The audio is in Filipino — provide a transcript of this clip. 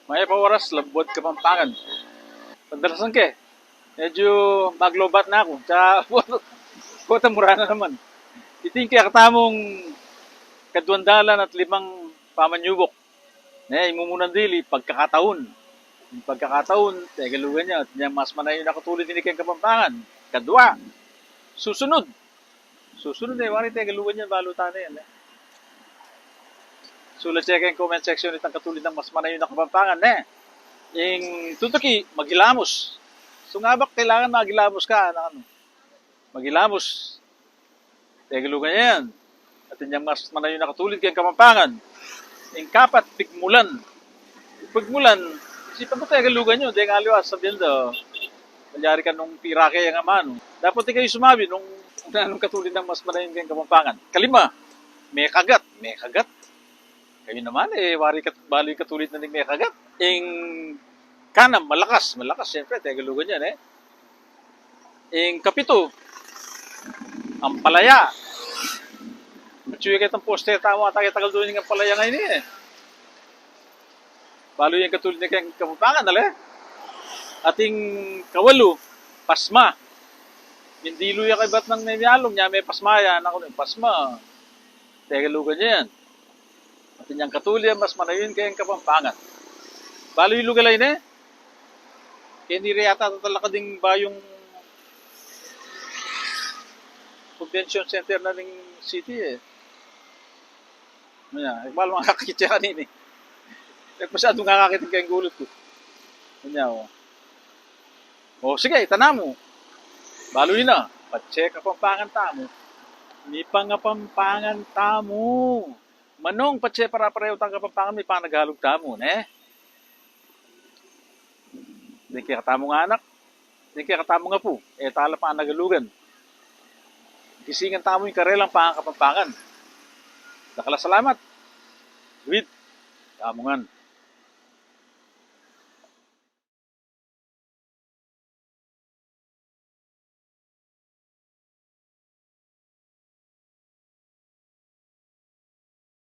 May pawaras, labot Kapampangan. Pandalasan ke, medyo maglobat na ako. Tsaka, puta mura na naman. Iting kaya katamong kadwandalan at limang pamanyubok. Imumunan dili, pagkakataon. Yung pagkakataon, tegalugan niya, at niya mas manay yung nakatulid ni Ken Kapampangan. Kadwa, susunod. Susunod wari tegalugan niya, balutan na yan. Sulat siya kayong comment section itang katulid ng mas manay yung nakapampangan. Yung tutuki, maghilamos. So nga ba, kailangan maghilamos ka? Maghilamos. Tegalugan niya yan. At yung mas manay yung nakatulid kayong kapampangan. Yung kapat, pigmulan. Pigmulan, isipan ko tegalugan nyo. Di nga aliwas, sabihin daw, malyari ka nung pirake yung amano. Dapat kayo sumabi nung katulid ng mas manay yung kayong kapampangan. Kalima, may kagat. May kagat. Kayo naman, wari bali katulid na may kagat. Yung kanam, malakas. Malakas, siyempre, tegalugan yan, Yung kapito, ang palaya. Matsuyo kitang poster, tama, tagal doon yung palaya ngayon, Balo yung katulid na kayong kapampangan, Ating kawalo, pasma. Hindi luya kay bat ng nemyalong niya, may pasma yan. Ako yung pasma. Tegalugan niya yan. At yung katulid, mas manayon kayong kapampangan. Balo yung lugalay kaya hindi rin yata tatalaka ding ba yung convention center na ng city, Balo mga kakitya kanini. Masyadong kakakitin kayong gulot ko. Sige, itanam mo. Balo yun na. Patse kapampangan tamo. May pangapampangan tamo. Manong patse para pareho tang kapampangan, may panaghalog tamo, Hindi kaya katamo nga anak. Hindi kaya katamo nga po. Tala pa ang nagalugan. Kisingan tamo yung karelang pangakapampangan. Nakala salamat. With kamungan.